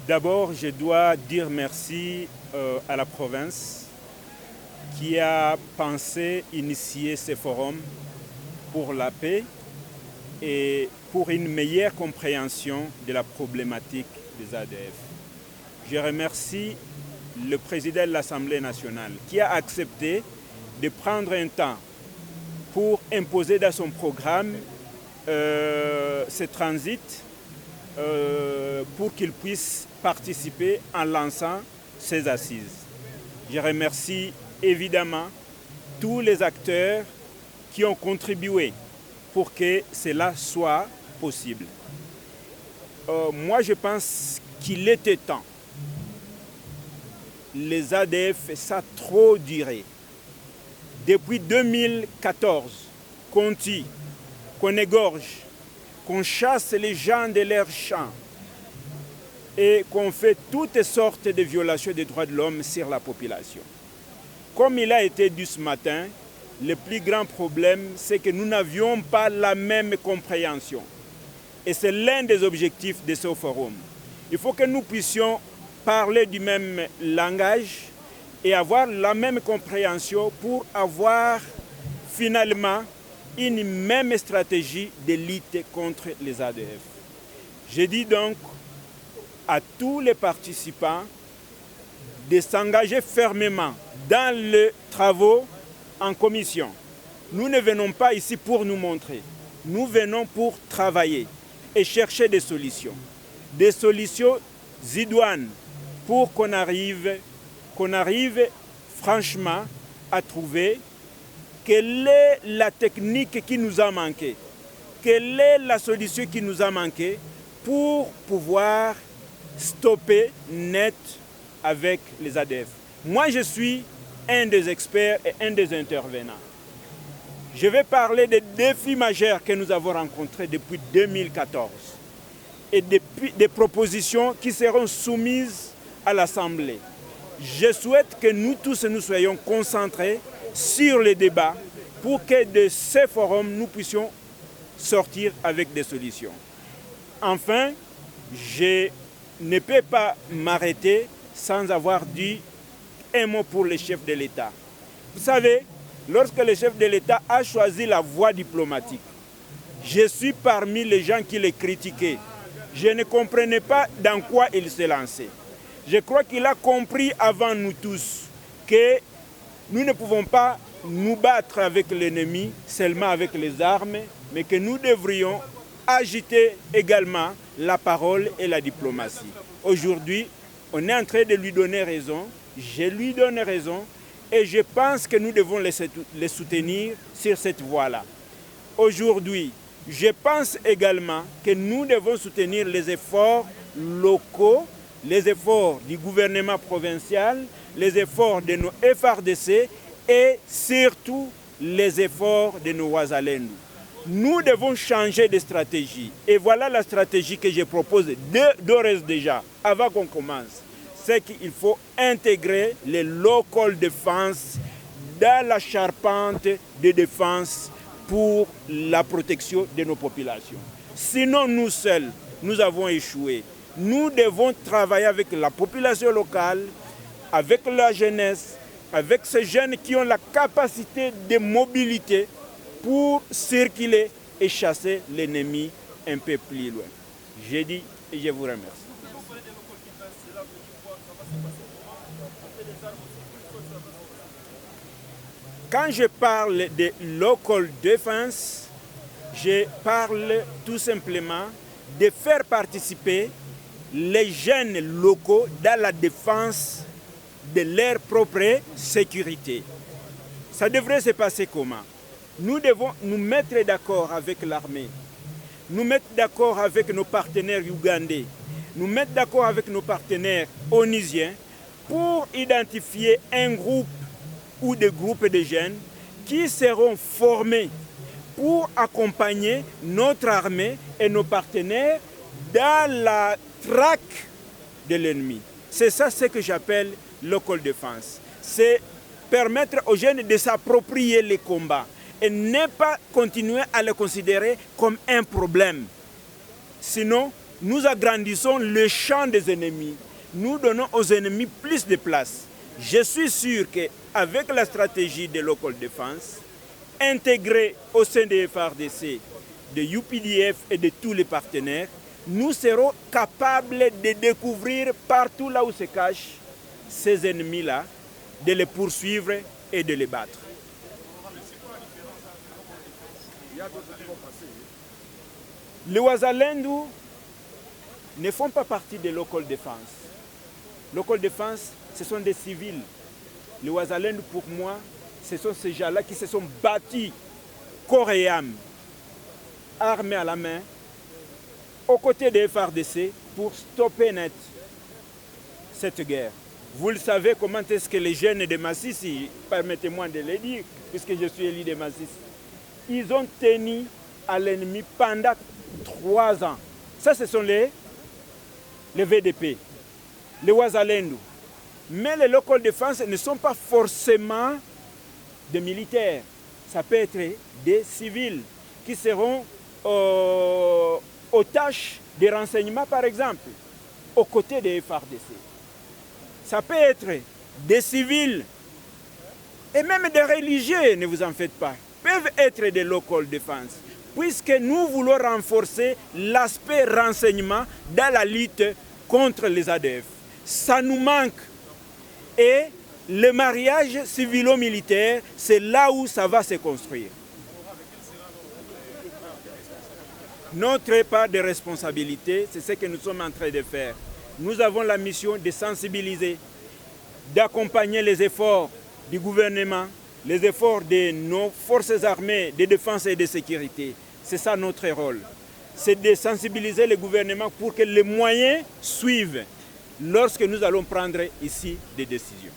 D'abord, je dois dire merci à la province qui a pensé initier ce forum pour la paix et pour une meilleure compréhension de la problématique des ADF. Je remercie le président de l'Assemblée nationale qui a accepté de prendre un temps pour imposer dans son programme ce transit pour qu'il puisse participer en lançant ces assises. Je remercie évidemment tous les acteurs qui ont contribué pour que cela soit possible. Moi, je pense qu'il était temps. Les ADF, ça a trop duré. Depuis 2014, qu'on tue, qu'on égorge, qu'on chasse les gens de leurs champs et qu'on fait toutes sortes de violations des droits de l'homme sur la population. Comme il a été dit ce matin, le plus grand problème, c'est que nous n'avions pas la même compréhension. Et c'est l'un des objectifs de ce forum. Il faut que nous puissions parler du même langage et avoir la même compréhension pour avoir finalement une même stratégie de lutte contre les ADF. Je dis donc à tous les participants de s'engager fermement dans les travaux en commission. Nous ne venons pas ici pour nous montrer. Nous venons pour travailler et chercher des solutions. Des solutions idoines pour qu'on arrive franchement à trouver quelle est la technique qui nous a manqué, quelle est la solution qui nous a manqué pour pouvoir stopper net avec les ADF. Moi, je suis un des experts et un des intervenants. Je vais parler des défis majeurs que nous avons rencontrés depuis 2014 et des propositions qui seront soumises à l'Assemblée. Je souhaite que nous tous nous soyons concentrés sur les débats pour que de ces forums, nous puissions sortir avec des solutions. Enfin, je ne peux pas m'arrêter sans avoir dit un mot pour le chef de l'État. Vous savez, lorsque le chef de l'État a choisi la voie diplomatique, je suis parmi les gens qui le critiquaient. Je ne comprenais pas dans quoi il s'est lancé. Je crois qu'il a compris avant nous tous que nous ne pouvons pas nous battre avec l'ennemi seulement avec les armes, mais que nous devrions agiter également la parole et la diplomatie. Aujourd'hui, on est en train de lui donner raison, je lui donne raison, et je pense que nous devons les soutenir sur cette voie-là. Aujourd'hui, je pense également que nous devons soutenir les efforts locaux, les efforts du gouvernement provincial, les efforts de nos FRDC et surtout les efforts de nos Ouazalendou. Nous devons changer de stratégie. Et voilà la stratégie que je propose d'ores déjà, avant qu'on commence. C'est qu'il faut intégrer les local defense dans la charpente de défense pour la protection de nos populations. Sinon, nous seuls, nous avons échoué. Nous devons travailler avec la population locale, avec la jeunesse, avec ces jeunes qui ont la capacité de mobilité pour circuler et chasser l'ennemi un peu plus loin. J'ai dit et je vous remercie. Quand je parle de local defense, je parle tout simplement de faire participer les jeunes locaux dans la défense de leur propre sécurité. Ça devrait se passer comment? Nous devons nous mettre d'accord avec l'armée, nous mettre d'accord avec nos partenaires ougandais, nous mettre d'accord avec nos partenaires onusiens pour identifier un groupe ou des groupes de jeunes qui seront formés pour accompagner notre armée et nos partenaires dans la traque de l'ennemi. C'est ça ce que j'appelle local defense. C'est permettre aux jeunes de s'approprier les combats et ne pas continuer à les considérer comme un problème. Sinon, nous agrandissons le champ des ennemis. Nous donnons aux ennemis plus de place. Je suis sûr qu'avec la stratégie de local defense, intégrée au sein des FARDC, de UPDF et de tous les partenaires, nous serons capables de découvrir partout là où se cachent ces ennemis-là, de les poursuivre et de les battre. Les Wazalendo ne font pas partie de local defense. Local defense, ce sont des civils. Les Wazalendo, pour moi, ce sont ces gens-là qui se sont battus corps et âme, armés à la main, aux côtés des FARDC pour stopper net cette guerre. Vous le savez comment est-ce que les jeunes de Massissi, permettez-moi de le dire, puisque je suis élu de Massissi, ils ont tenu à l'ennemi pendant 3 ans. Ça, ce sont les VDP, les Wazalendo. Mais les local defense ne sont pas forcément des militaires. Ça peut être des civils qui seront aux tâches de renseignement, par exemple, aux côtés des FARDC. Ça peut être des civils et même des religieux, ne vous en faites pas, peuvent être des local defense, puisque nous voulons renforcer l'aspect renseignement dans la lutte contre les ADF. Ça nous manque. Et le mariage civilo-militaire, c'est là où ça va se construire. Notre part de responsabilité, c'est ce que nous sommes en train de faire. Nous avons la mission de sensibiliser, d'accompagner les efforts du gouvernement, les efforts de nos forces armées de défense et de sécurité. C'est ça notre rôle. C'est de sensibiliser le gouvernement pour que les moyens suivent lorsque nous allons prendre ici des décisions.